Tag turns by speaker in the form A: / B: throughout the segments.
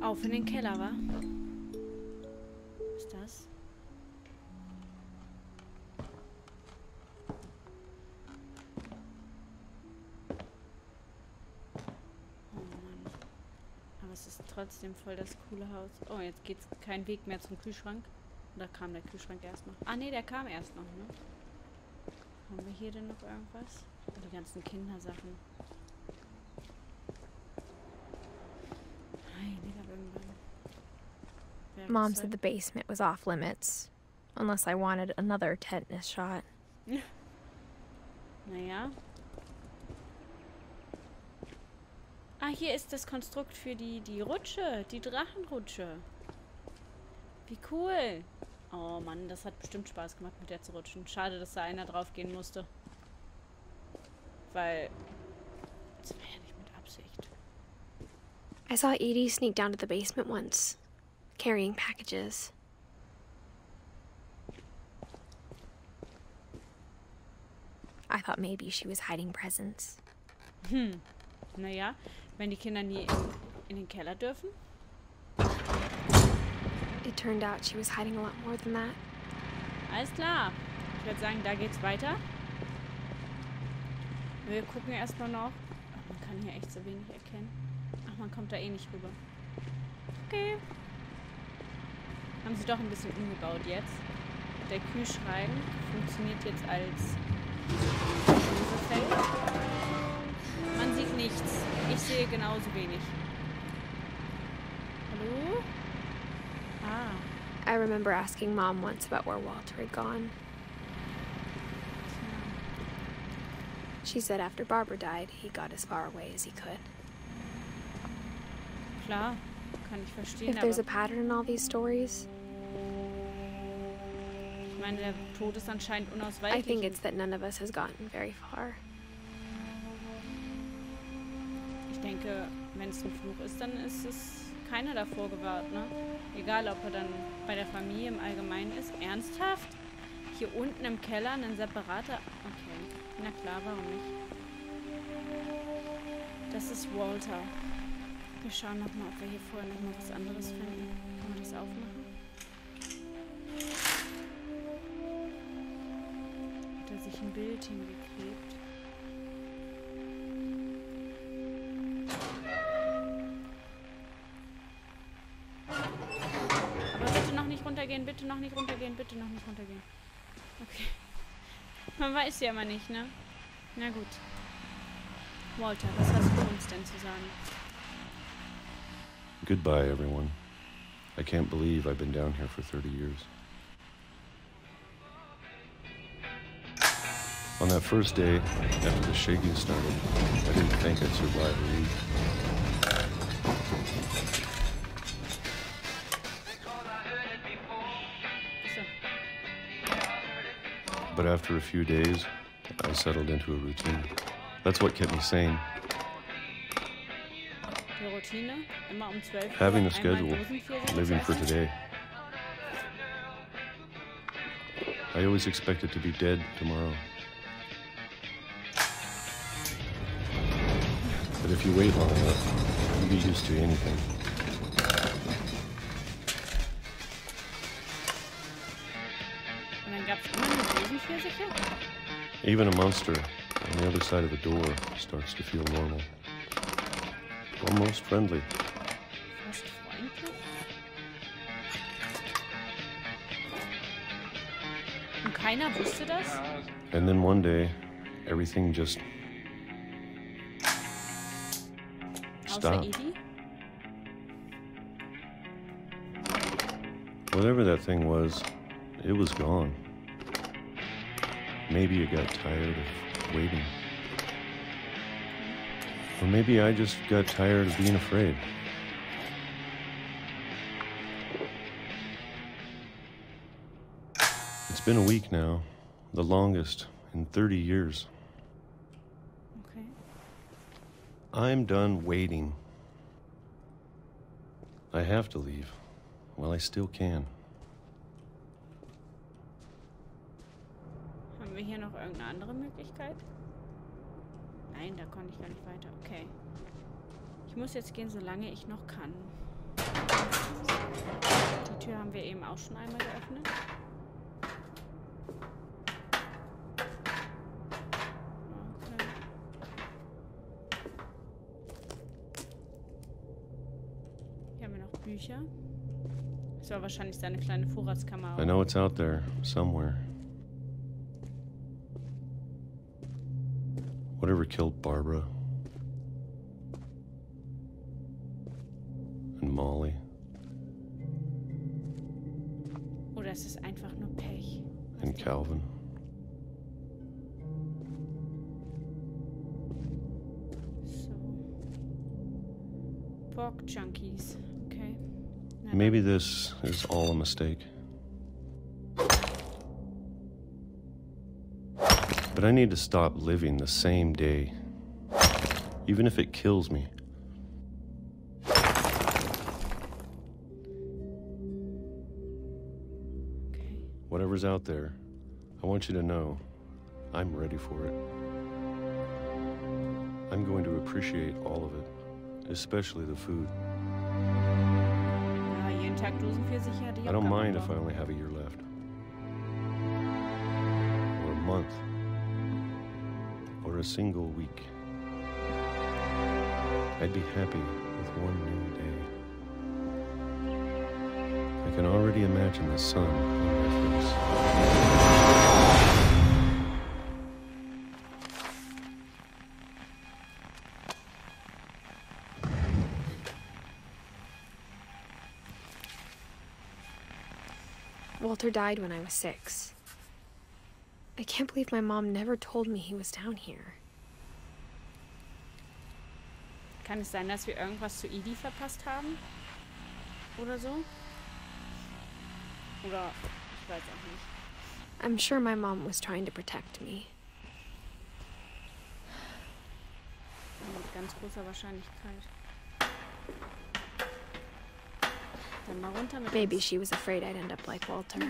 A: Auf in den Keller, wa? Was ist das? Oh Mann. Aber es ist trotzdem voll das coole Haus. Oh, jetzt geht's kein Weg mehr zum Kühlschrank. Oder kam der Kühlschrank erst noch? Ah, nee, der kam erst noch, ne? Haben wir hier denn noch irgendwas? Die ganzen Kindersachen.
B: Mom said the basement was off limits, unless I wanted another tetanus shot.
A: Naja. Ah, hier ist das Konstrukt für die Rutsche, die Drachenrutsche. Wie cool. Oh Mann, das hat bestimmt Spaß gemacht, mit der zu rutschen. Schade, dass da einer drauf gehen musste. Weil das war ja nicht mit Absicht.
B: I saw Edie sneak down to the basement once, carrying packages. I thought maybe she was hiding presents.
A: Naja, wenn die Kinder nie in den Keller dürfen.
B: It turned out she was hiding a lot more than that.
A: Alles klar. Ich würde sagen, da geht's weiter. Wir gucken erstmal noch. Ach, man kann hier echt so wenig erkennen. Ach, man kommt da eh nicht rüber. Okay. Haben sie doch ein bisschen umgebaut jetzt. Der Kühlschrank funktioniert jetzt als Feld. Man sieht nichts. Ich sehe genauso wenig. Hallo? Ah.
B: I remember asking Mom once about where Walter had gone. She said after Barbara died, he got as far away as he could.
A: Klar, kann ich verstehen,
B: If there's a pattern in all these stories,
A: ich meine, der Tod ist anscheinend
B: I
A: unausweichlich.
B: think it's that none of us has gotten very far.
A: Ich denke, wenn es ein Fluch ist, dann ist es keiner davor gewahrt, ne? Egal, ob er dann bei der Familie im Allgemeinen ist. Ernsthaft? Hier unten im Keller ein separater... Okay. Na klar, warum nicht? Das ist Walter. Wir schauen nochmal, ob wir hier vorher nochmal was anderes finden. Kann man das aufmachen? Hat er sich ein Bild hingeklebt? Aber bitte noch nicht runtergehen, bitte noch nicht runtergehen, bitte noch nicht runtergehen. Okay. Man weiß ja immer nicht, ne? Na gut. Walter, was hast du uns denn zu sagen?
C: Goodbye, everyone. I can't believe I've been down here for 30 years. On that first day, after the shaking started, I didn't think I'd survive a week. But after a few days, I settled into a routine. That's what kept me sane.
A: Die Routine, immer um 12 Uhr.
C: Having a schedule, living for today. I always expected to be dead tomorrow. But if you wait long enough, you get used to anything.
A: Und dann gab es immer eine Riesenpfirsiche?
C: Even a monster on the other side of the door starts to feel normal. Almost friendly.
A: Fast freundlich? Und keiner wusste das?
C: And then one day, everything just
A: Außer
C: stopped.
A: Edie?
C: Whatever that thing was, it was gone. Maybe it got tired of waiting. Or maybe I just got tired of being afraid. It's been a week now, the longest in 30 years.
A: Okay.
C: I'm done waiting. I have to leave. Well, I still can.
A: Haben wir hier noch irgendeine andere Möglichkeit? Nein, da konnte ich gar nicht weiter. Okay. Ich muss jetzt gehen, solange ich noch kann. Die Tür haben wir eben auch schon einmal geöffnet. Okay. Hier haben wir noch Bücher. Das war wahrscheinlich seine kleine Vorratskammer.
C: I know it's out there, somewhere. Whatever killed Barbara. And Molly.
A: Oder es ist einfach nur Pech.
C: And Calvin.
A: So. Pork Junkies. Okay. Na
C: Maybe this is all a mistake. But I need to stop living the same day, even if it kills me.
A: Okay.
C: Whatever's out there, I want you to know I'm ready for it. I'm going to appreciate all of it, especially the food.
A: Ja, jeden Tag Dosenpfirsiche hatte ich
C: I
A: auch
C: don't
A: keinen
C: mind
A: Bock
C: if I
A: drauf.
C: only have a year left. Or a month. Or a single week. I'd be happy with one new day. I can already imagine the sun on my face.
B: Walter died when I was 6. I can't believe my mom never told me he was down here.
A: Kann es sein, dass wir irgendwas zu Edith verpasst haben? Oder so? Oder ich weiß auch nicht.
B: I'm sure my mom was trying to protect me.
A: Mit ganz großer Wahrscheinlichkeit. Dann mal runter mit
B: Maybe
A: uns.
B: she was afraid I'd end up like Walter.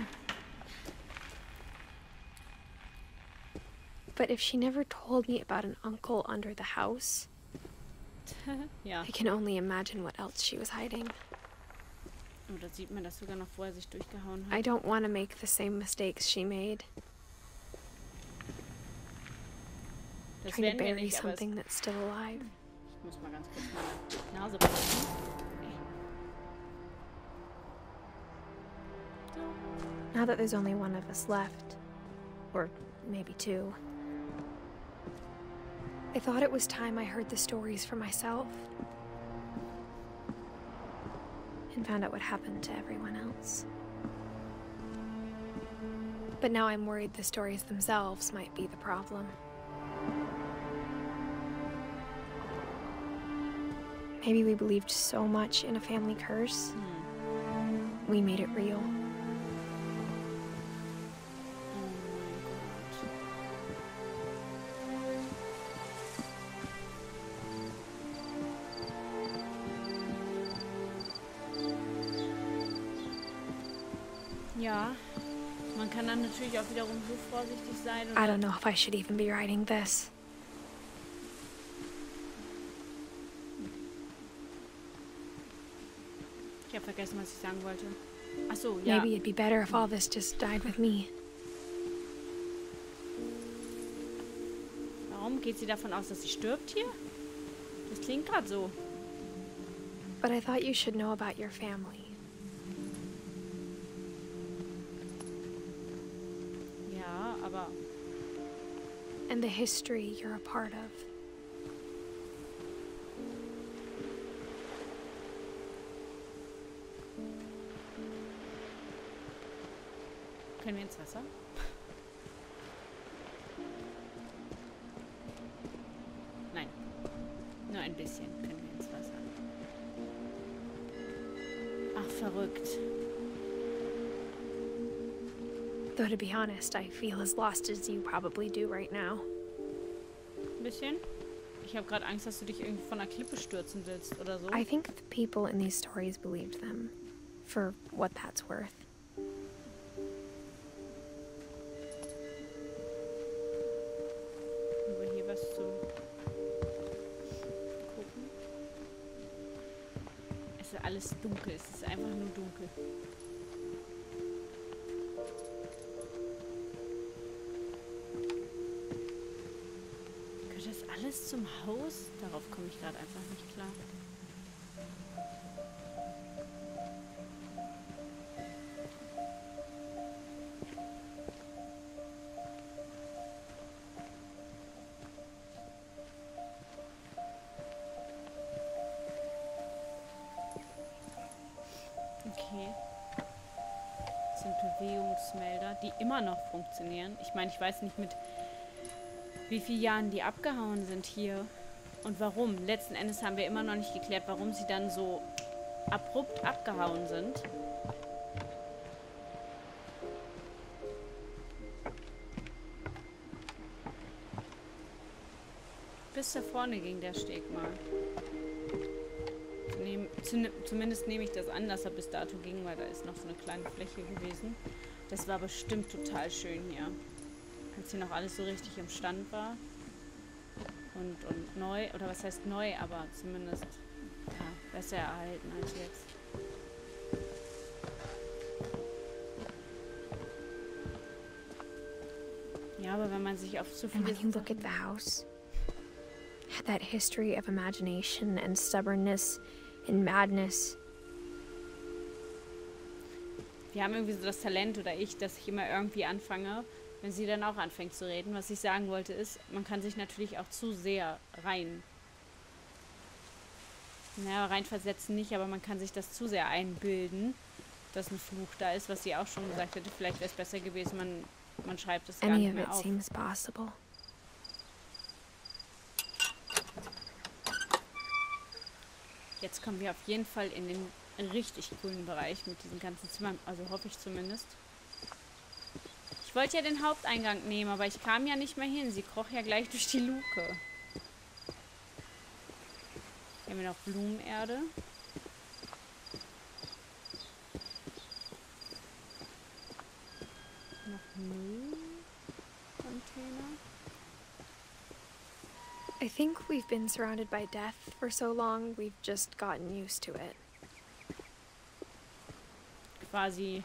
B: But if she never told me about an uncle under the house,
A: Ja.
B: I can only imagine what else she was hiding.
A: Oh, da sieht man das sogar noch, wo er sich durchgehauen
B: I
A: hat.
B: don't want to make the same mistakes she made.
A: Das
B: Trying to
A: werden wir
B: bury
A: nicht, aber es,
B: something that's still alive.
A: ich muss mal ganz kurz meine Nase putzen.
B: Now that there's only one of us left, or maybe 2, I thought it was time I heard the stories for myself and found out what happened to everyone else. But now I'm worried the stories themselves might be the problem. Maybe we believed so much in a family curse, we made it real.
A: Ja, man kann dann natürlich auch wiederum so vorsichtig sein. Und
B: I don't know if I should even be writing this.
A: ich habe vergessen, was ich sagen wollte. Ach so, ja.
B: Maybe it'd be better if all this just died with me.
A: Warum geht sie davon aus, dass sie stirbt hier? Das klingt gerade so.
B: But I thought you should know about your family.
A: Ja, aber
B: And the history you're a part of.
A: können wir ins Wasser? Nein. Nur ein bisschen können wir ins Wasser. Ach, verrückt.
B: Though to be honest, I feel as lost as you probably do right now.
A: Ein bisschen? Ich habe gerade Angst, dass du dich irgendwie von einer Klippe stürzen willst oder so.
B: I think the people in these stories believed them, for what that's worth.
A: Über hier was zu gucken. Es ist alles dunkel. Es ist einfach nur dunkel. Gehört das alles zum Haus? Darauf komme ich gerade einfach nicht klar. Okay. Das sind Bewegungsmelder, die immer noch funktionieren. Ich meine, ich weiß nicht, mit wie vielen Jahren die abgehauen sind hier. Und warum. Letzten Endes haben wir immer noch nicht geklärt, warum sie dann so abrupt abgehauen sind. Bis da vorne ging der Steg mal. Zumindest nehme ich das an, dass er bis dato ging, weil da ist noch so eine kleine Fläche gewesen. Das war bestimmt total schön hier. Als hier noch alles so richtig im Stand war. Und neu, oder was heißt neu, aber zumindest ja, besser erhalten als jetzt. Ja, aber wenn man sich auf so viele...
B: And when you look at the house, had that history of imagination and stubbornness and madness.
A: Wir haben irgendwie so das Talent, oder ich, dass ich immer irgendwie anfange, wenn sie dann auch anfängt zu reden. Was ich sagen wollte ist, man kann sich natürlich auch zu sehr reinversetzen nicht, aber man kann sich das zu sehr einbilden, dass ein Fluch da ist, was sie auch schon gesagt hätte. Vielleicht wäre es besser gewesen, man schreibt es gar
B: Any
A: nicht
B: of
A: mehr
B: it
A: auf.
B: seems possible.
A: Jetzt kommen wir auf jeden Fall in den richtig coolen Bereich mit diesen ganzen Zimmern, also hoffe ich zumindest. Ich wollte ja den Haupteingang nehmen, aber ich kam ja nicht mehr hin. Sie kroch ja gleich durch die Luke. Hier haben wir noch Blumenerde. Noch Müllcontainer.
B: I think we've been surrounded by death for so long, we've just gotten used to it.
A: Quasi.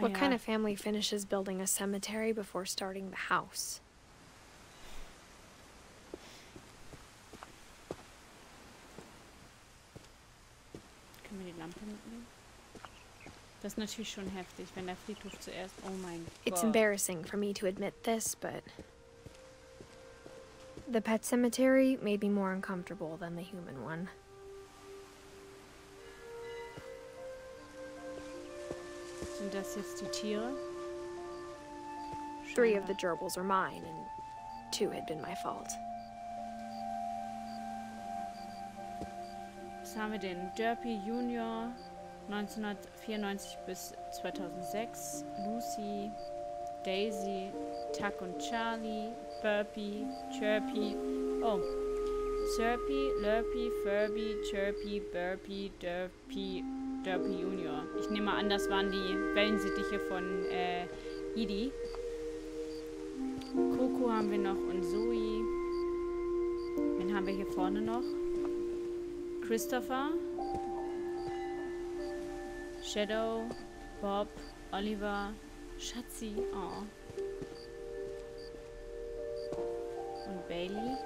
B: What kind of family finishes building a cemetery before starting the house?
A: Können wir die Lampe mitnehmen? Das ist natürlich schon heftig, wenn der Friedhof zuerst... Oh mein Gott.
B: It's embarrassing for me to admit this, but the pet cemetery made me more uncomfortable than the human one.
A: Sind das jetzt die Tiere?
B: 3 of the gerbils are mine, and 2 had been my fault.
A: Was haben wir denn? Derpy Junior, 1994 bis 2006. Lucy, Daisy, Tuck und Charlie, Burpy, Chirpy. Oh. Serpy, Lurpy, Furby, Chirpy, Burpy, Derpy Junior. Ich nehme an, das waren die Wellensittiche von Edie. Coco haben wir noch und Zoe. Wen haben wir hier vorne noch? Christopher. Shadow. Bob. Oliver. Schatzi. Oh. Und Bailey.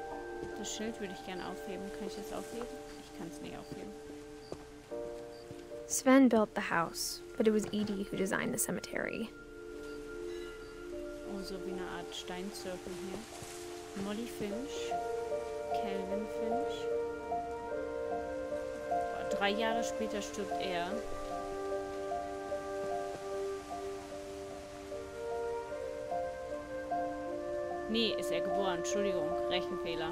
A: Das Schild würde ich gerne aufheben. Kann ich das aufheben? Ich kann es nicht aufheben.
B: Sven built the house, but it was Edie who designed the cemetery.
A: Oh, so wie eine Art Steinzirkel hier. Molly Finch. Calvin Finch. Boah, 3 Jahre später stirbt er. Nee, ist er geboren. Entschuldigung, Rechenfehler.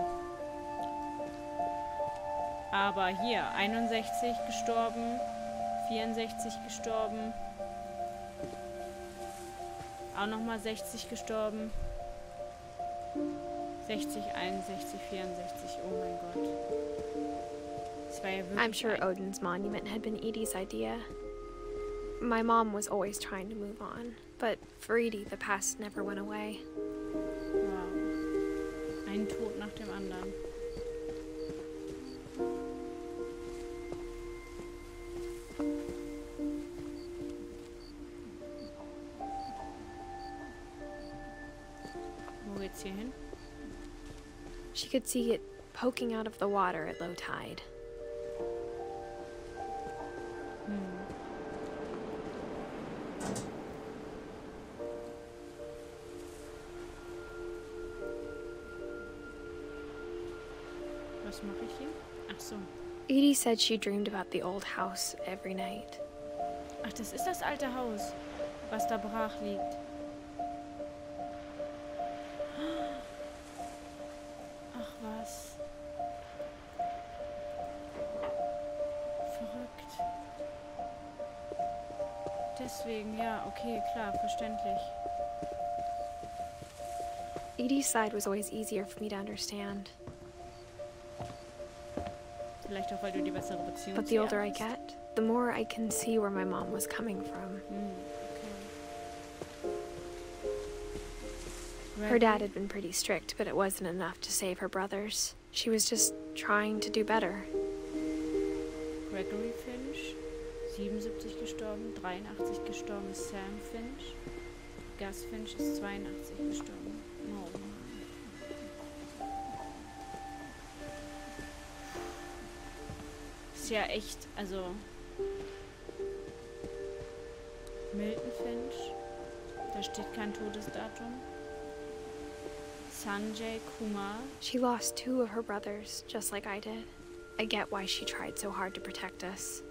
A: Aber hier, 61 gestorben, 64 gestorben, auch nochmal 60 gestorben, 60, 61, 64, oh mein Gott. Das war ja wirklich
B: I'm sure Odin's monument had been Edie's idea. My mom was always trying to move on, but for Edie, the past never went away.
A: Wow. Ein Tod nach dem anderen.
B: She could see it poking out of the water at low tide.
A: Was mache ich hier? Ach so.
B: Edie said she dreamed about the old house every night.
A: Ach, das ist das alte Haus, was da brach liegt. Ach was. Verrückt. Deswegen, ja, okay, klar, verständlich.
B: Edie's side was always easier for me to understand.
A: Vielleicht auch, weil du die bessere Beziehung
B: But
A: zu
B: the
A: ihr
B: older I
A: hast.
B: get, the more I can see where my mom was coming from.
A: Okay.
B: Her dad had been pretty strict, but it wasn't enough to save her brothers. She was just trying to do better.
A: Gregory Finch, 77 gestorben, 83 gestorben ist Sam Finch. Gus Finch ist 82 gestorben. Oh Mann. Ist ja echt, also Milton Finch, da steht kein Todesdatum. Sanjay Kumar,
B: She lost 2 of her brothers, just like I did. I get why she tried so hard to protect us.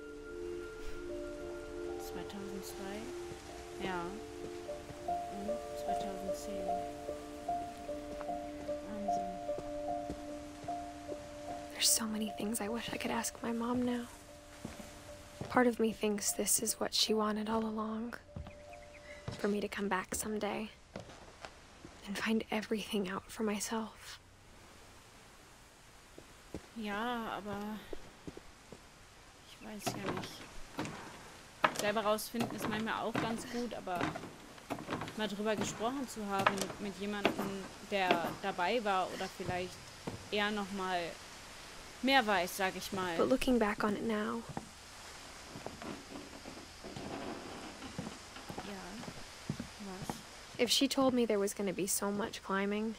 A: 2002, ja, und 2010. Wahnsinn.
B: There's so many things I wish I could ask my mom now. Part of me thinks this is what she wanted all along. For me to come back someday and find everything out for myself.
A: Ja, aber ich weiß ja nicht. Selber rausfinden ist manchmal auch ganz gut, aber mal drüber gesprochen zu haben mit jemandem, der dabei war oder vielleicht eher noch mal mehr weiß, sag ich mal.
B: But looking back on it now,
A: Ja. Was?
B: if she told me there was going to be so much climbing,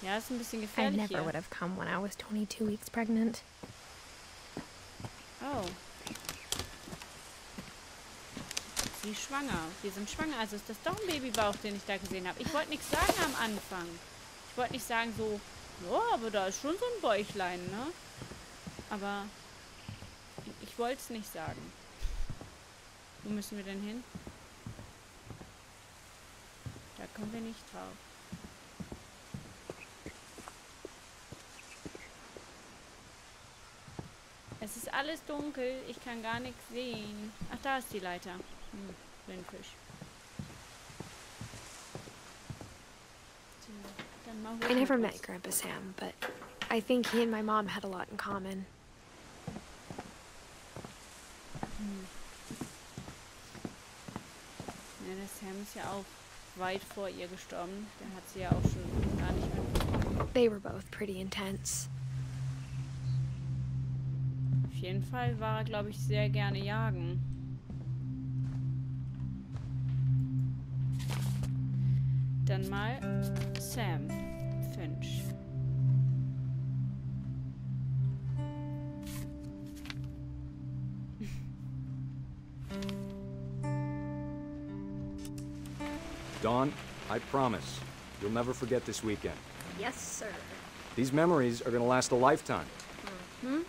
A: Ja, ist ein bisschen
B: I
A: gefährlich
B: never
A: hier.
B: would have come when I was 22 weeks pregnant.
A: Oh. Sie ist schwanger. Wir sind schwanger. Also ist das doch ein Babybauch, den ich da gesehen habe. Ich wollte nichts sagen am Anfang. Ich wollte nicht sagen so, ja, aber da ist schon so ein Bäuchlein, ne? Aber ich wollte es nicht sagen. Wo müssen wir denn hin? Da kommen wir nicht drauf. Es ist alles dunkel, ich kann gar nichts sehen. Ach, da ist die Leiter. Blindfisch. So, dann mal hoch
B: I never
A: mit
B: met Grandpa Sam, but I think he and my mom had a lot in common.
A: Ja, der Sam ist ja auch weit vor ihr gestorben. Der hat sie ja auch schon gar nicht mitbekommen.
B: They were both pretty intense.
A: Auf jeden Fall war er, glaube ich, sehr gerne jagen. Dann mal Sam Finch.
D: Dawn, I promise, you'll never forget this weekend.
E: Yes, sir.
D: These memories are gonna last a lifetime.
E: Am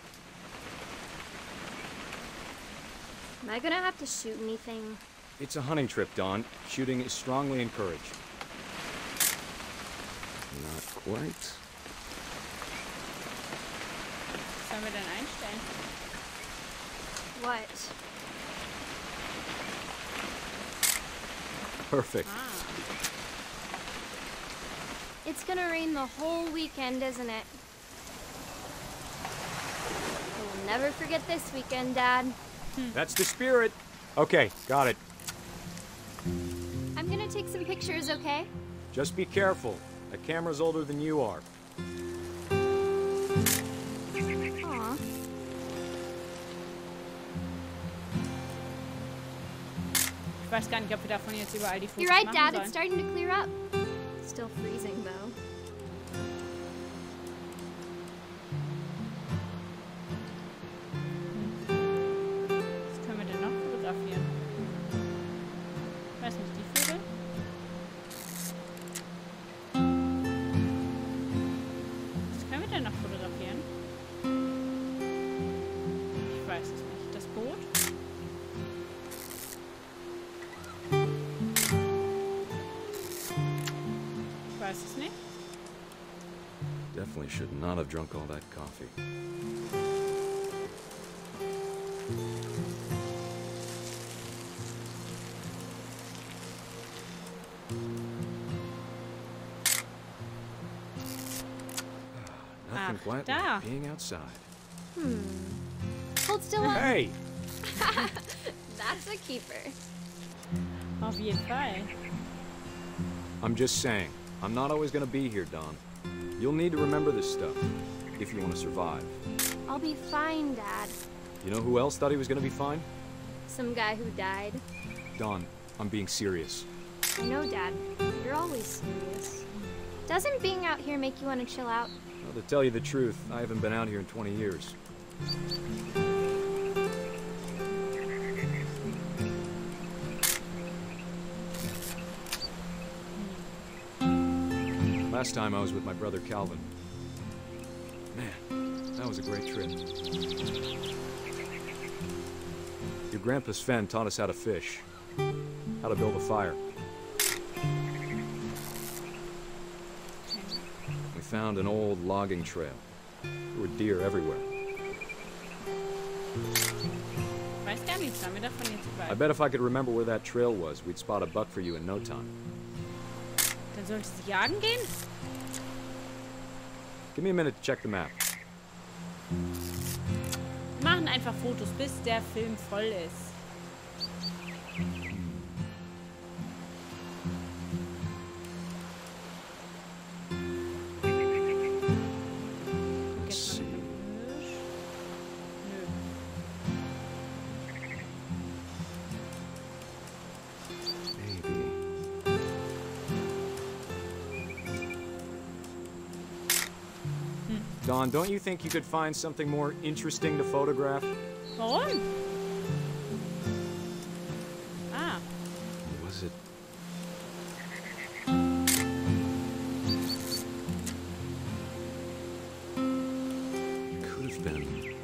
E: I gonna have to shoot anything?
D: It's a hunting trip, Dawn. Shooting is strongly encouraged. Not quite.
A: Was sollen wir denn einstellen?
E: What?
D: Perfect.
A: Ah,
E: It's gonna rain the whole weekend, isn't it? We'll never forget this weekend, Dad.
D: That's the spirit. Okay, got it.
E: I'm gonna take some pictures, okay?
D: Just be careful. That camera's older than you are.
E: Aw.
A: ich weiß gar nicht, ob wir davon jetzt überall die Fotos
E: You're right,
A: machen
E: Dad.
A: sollen.
E: It's starting to clear up. Still freezing, though.
A: weiß es nicht.
D: Definitely should not have drunk all that coffee. Nothing quite
A: da.
D: like being outside.
E: Hold still on.
D: Hey!
E: That's a keeper.
A: Auf jeden Fall.
D: I'm just saying, I'm not always gonna be here, Don. You'll need to remember this stuff, if you want to survive.
E: I'll be fine, Dad.
D: You know who else thought he was gonna be fine?
E: Some guy who died.
D: Don, I'm being serious.
E: I know, Dad. You're always serious. Doesn't being out here make you want to chill out?
D: Well, to tell you the truth, I haven't been out here in 20 years. Last time I was with my brother Calvin. Man, that was a great trip. Your grandpa Sven taught us how to fish, how to build a fire. We found an old logging trail. There were deer everywhere.
A: Weiß gar nichts, haben wir davon jetzt
D: I
A: überall.
D: bet if I could remember where that trail was, we'd spot a buck for you in no time.
A: Dann sollte sie jagen gehen?
D: Give me a minute to check the map.
A: Wir machen einfach Fotos, bis der Film voll ist.
D: Let's see.
A: Nö.
D: Maybe. Don, don't you think you could find something more interesting to photograph?
A: Warum? Ah,
D: Was it? Could have been.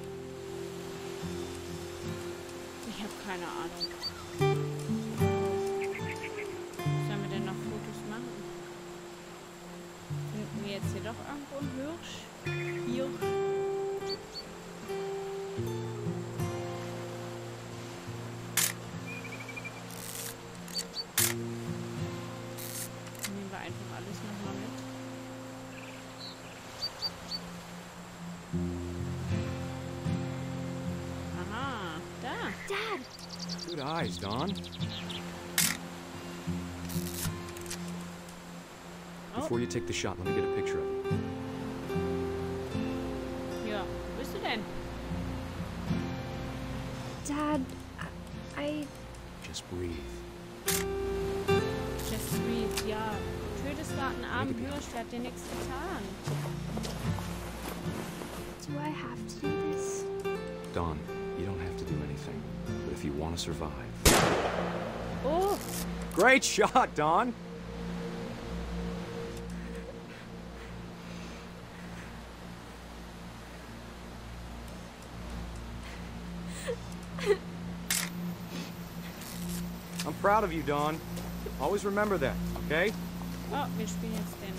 A: ich habe keine Ahnung. Sollen wir denn noch Fotos machen? Finden wir jetzt hier doch irgendwo einen Hirsch? Hier. Nehmen wir einfach alles nochmal mit. Aha, da.
E: Dad!
D: Good eyes, Don.
A: Oh,
D: Before you take the shot, let me get a picture of it.
A: ja. Wo bist du denn?
B: Dad, I...
D: Just breathe.
A: Just Reed, ja. Tötest gerade einen armen Hirsch, der hat dir nichts getan.
B: do I have to do this?
D: Don, you don't have to do anything. But if you want to survive.
A: Oh,
D: Great shot, Don! I'm proud of you, Don. Always remember that, okay?
A: oh, wir spielen jetzt den.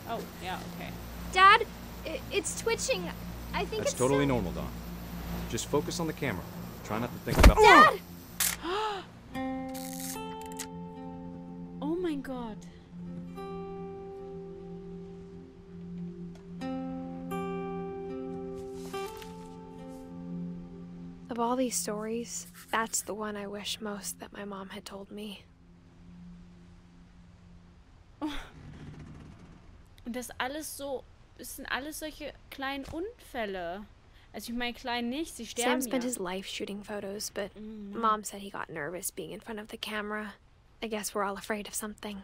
A: Oh, ja, okay.
E: Dad, it's twitching. I think
D: That's
E: it's
D: totally
E: so-
D: normal, Don. Just focus on the camera. Try not to think about.
E: Dad!
A: Oh mein Gott.
B: Of all these stories, that's the one I wish most that my mom had told me.
A: Und das alles so, es sind alles solche kleinen Unfälle. Also ich meine klein nicht, sie sterben
B: Sam spent
A: ja.
B: his life shooting photos, but Mom said he got nervous being in front of the camera. I guess we're all afraid of something.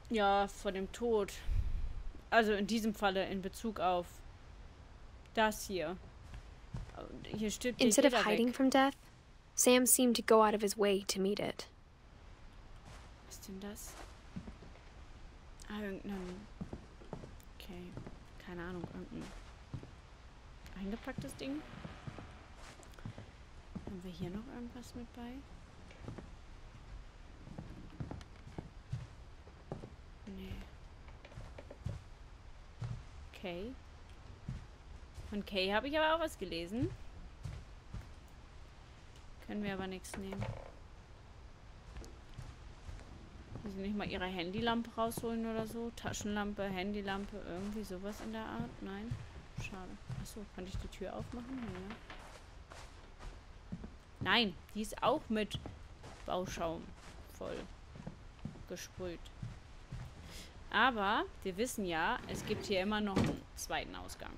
A: Ja, vor dem Tod. Also in diesem Falle in Bezug auf das hier. Hier stirbt ja
B: Instead of
A: jeder
B: hiding
A: weg.
B: from death, Sam seemed to go out of his way to meet it.
A: Was ist denn das? Ah, irgendein... Okay, keine Ahnung, irgendein eingepacktes Ding. Haben wir hier noch irgendwas mit bei? Kay. Von Kay habe ich aber auch was gelesen. Können wir aber nichts nehmen. Müssen Sie nicht mal ihre Handylampe rausholen oder so? Taschenlampe, Handylampe, irgendwie sowas in der Art? Nein? Schade. Achso, kann ich die Tür aufmachen? Ja. Nein, die ist auch mit Bauschaum voll gesprüht. Aber wir wissen ja, es gibt hier immer noch einen zweiten Ausgang.